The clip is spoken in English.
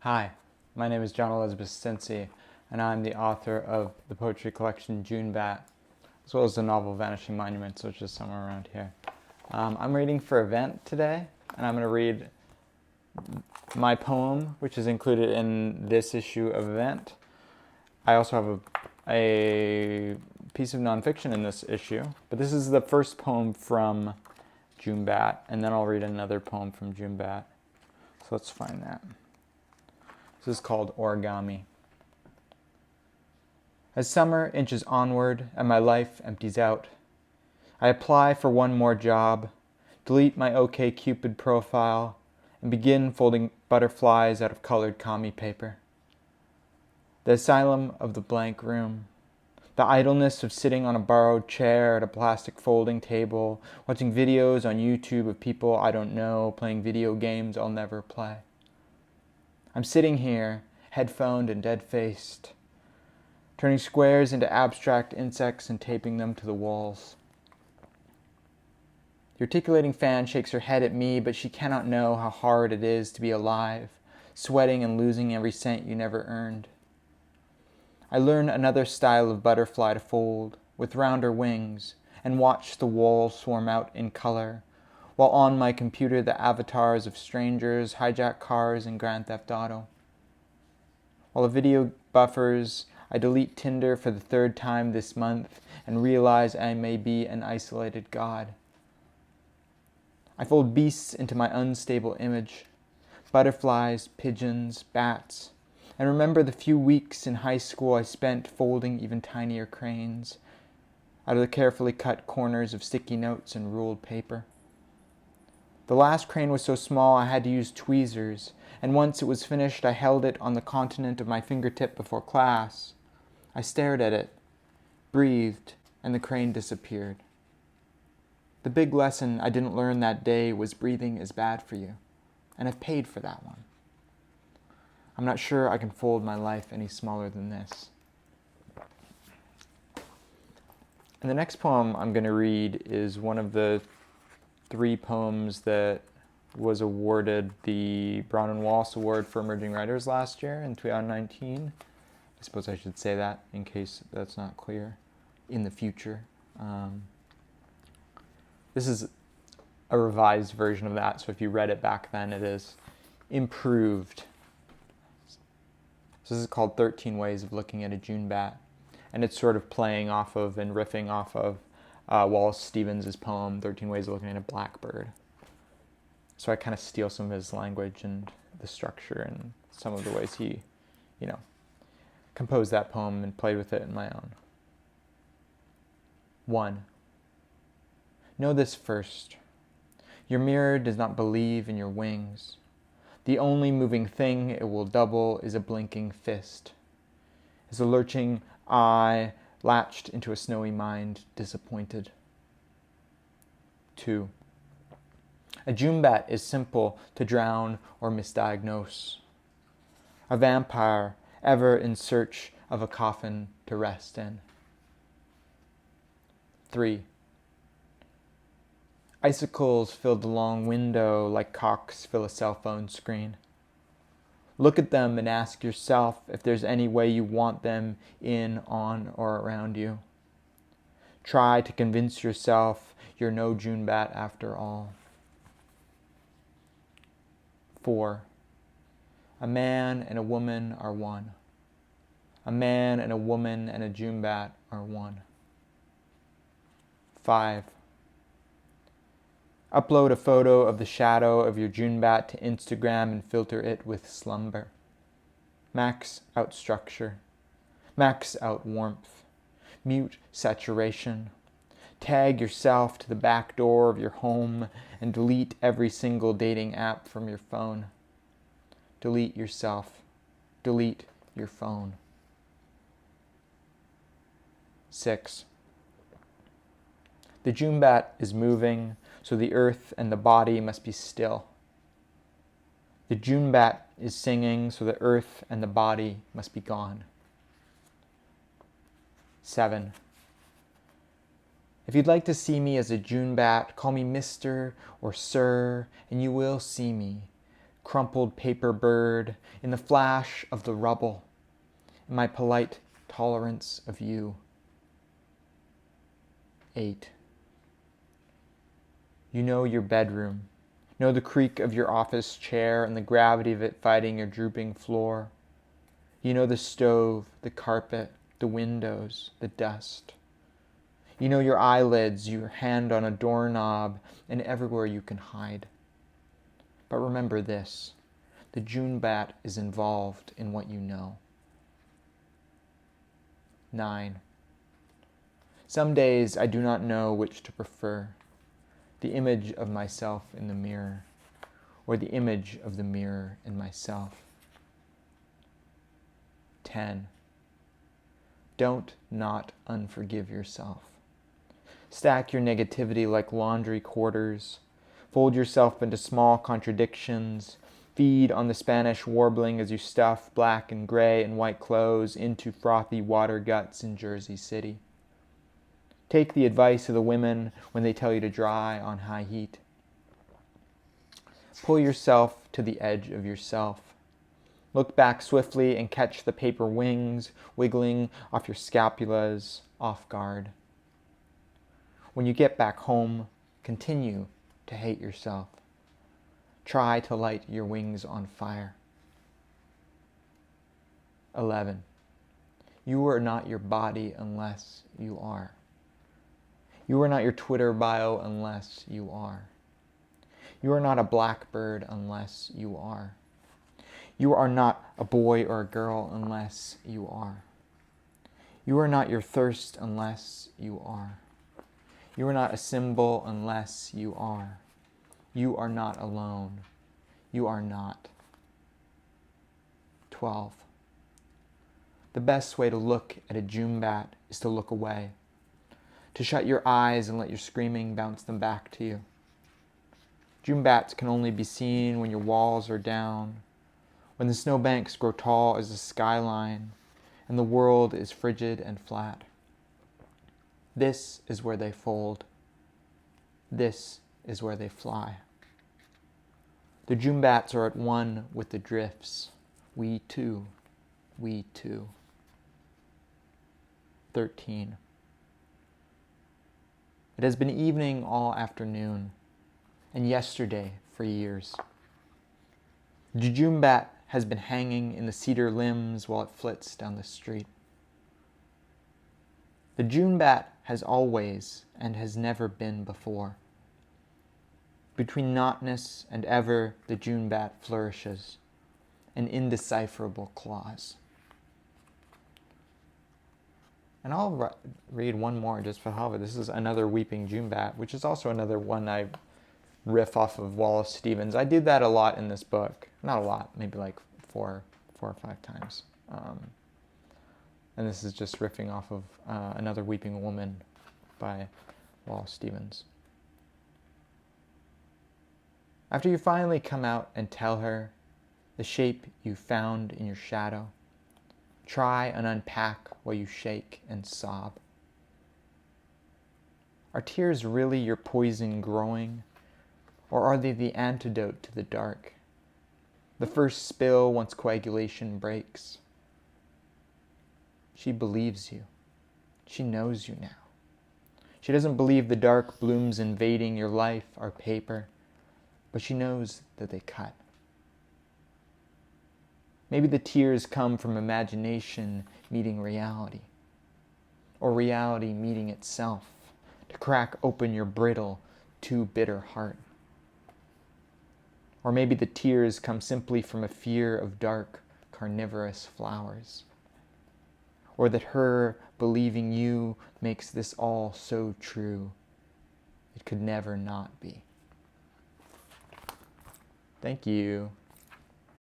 Hi, my name is John Elizabeth Stintzi, and I'm the author of the poetry collection Junebat, as well as the novel Vanishing Monuments, which is somewhere around here. I'm reading for Event today, and I'm going to read my poem, which is included in this issue of Event. I also have a piece of nonfiction in this issue, but this is the first poem from Junebat, and then I'll read another poem from Junebat. So let's find that. This is called Origami. As summer inches onward and my life empties out, I apply for one more job, delete my OkCupid profile, and begin folding butterflies out of colored commie paper. The asylum of the blank room, the idleness of sitting on a borrowed chair at a plastic folding table, watching videos on YouTube of people I don't know playing video games I'll never play. I'm sitting here, headphoned and dead-faced, turning squares into abstract insects and taping them to the walls. The articulating fan shakes her head at me, but she cannot know how hard it is to be alive, sweating and losing every cent you never earned. I learn another style of butterfly to fold, with rounder wings, and watch the walls swarm out in color, while on my computer the avatars of strangers hijack cars in Grand Theft Auto. While the video buffers, I delete Tinder for the third time this month and realize I may be an isolated god. I fold beasts into my unstable image, butterflies, pigeons, bats, and remember the few weeks in high school I spent folding even tinier cranes out of the carefully cut corners of sticky notes and ruled paper. The last crane was so small I had to use tweezers, and once it was finished I held it on the continent of my fingertip before class. I stared at it, breathed, and the crane disappeared. The big lesson I didn't learn that day was breathing is bad for you, and I've paid for that one. I'm not sure I can fold my life any smaller than this. And the next poem I'm going to read is one of the 3 poems that was awarded the Bronwen Wallace Award for Emerging Writers last year in 2019. I suppose I should say that in case that's not clear in the future. This is a revised version of that, so if you read it back then, it is improved. So this is called 13 Ways of Looking at a Junebat, and it's sort of playing off of and riffing off of Wallace Stevens' poem, 13 Ways of Looking at a Blackbird. So I kind of steal some of his language and the structure and some of the ways he, composed that poem and played with it in my own. 1. Know this first. Your mirror does not believe in your wings. The only moving thing it will double is a blinking fist, is a lurching eye latched into a snowy mind, disappointed. 2. A Junebat is simple to drown or misdiagnose. A vampire ever in search of a coffin to rest in. 3. Icicles fill the long window like cocks fill a cell phone screen. Look at them and ask yourself if there's any way you want them in, on, or around you. Try to convince yourself you're no Junebat after all. 4. A man and a woman are one. A man and a woman and a Junebat are one. 5. Upload a photo of the shadow of your Junebat to Instagram and filter it with slumber. Max out structure. Max out warmth. Mute saturation. Tag yourself to the back door of your home and delete every single dating app from your phone. Delete yourself. Delete your phone. 6. The Junebat is moving, so the earth and the body must be still. The Junebat is singing, so the earth and the body must be gone. 7. If you'd like to see me as a Junebat, call me Mr. or Sir, and you will see me, crumpled paper bird, in the flash of the rubble, in my polite tolerance of you. 8. You know your bedroom, know the creak of your office chair and the gravity of it fighting your drooping floor. You know the stove, the carpet, the windows, the dust. You know your eyelids, your hand on a doorknob, and everywhere you can hide. But remember this, the Junebat is involved in what you know. 9. Some days I do not know which to prefer, the image of myself in the mirror, or the image of the mirror in myself. 10. Don't not unforgive yourself. Stack your negativity like laundry quarters. Fold yourself into small contradictions. Feed on the Spanish warbling as you stuff black and gray and white clothes into frothy water guts in Jersey City. Take the advice of the women when they tell you to dry on high heat. Pull yourself to the edge of yourself. Look back swiftly and catch the paper wings wiggling off your scapulas, off guard. When you get back home, continue to hate yourself. Try to light your wings on fire. 11. You are not your body unless you are. You are not your Twitter bio unless you are. You are not a blackbird unless you are. You are not a boy or a girl unless you are. You are not your thirst unless you are. You are not a symbol unless you are. You are not alone. You are not. 12. The best way to look at a Junebat is to look away, to shut your eyes and let your screaming bounce them back to you. Junebats can only be seen when your walls are down, when the snowbanks grow tall as the skyline, and the world is frigid and flat. This is where they fold. This is where they fly. The Junebats are at one with the drifts. We too. 13. It has been evening all afternoon, and yesterday for years. The Junebat has been hanging in the cedar limbs while it flits down the street. The Junebat has always and has never been before. Between notness and ever the Junebat flourishes, an indecipherable clause. And I'll read one more just for hell of it. This is another Weeping Junebat, which is also another one I riff off of Wallace Stevens. I did that a lot in this book. Not a lot, maybe like four or five times. And this is just riffing off of Another Weeping Woman by Wallace Stevens. After you finally come out and tell her the shape you found in your shadow, try and unpack while you shake and sob. Are tears really your poison growing, or are they the antidote to the dark? The first spill once coagulation breaks. She believes you. She knows you now. She doesn't believe the dark blooms invading your life are paper, but she knows that they cut. Maybe the tears come from imagination meeting reality, or reality meeting itself to crack open your brittle, too bitter heart. Or maybe the tears come simply from a fear of dark, carnivorous flowers, or that her believing you makes this all so true, it could never not be. Thank you.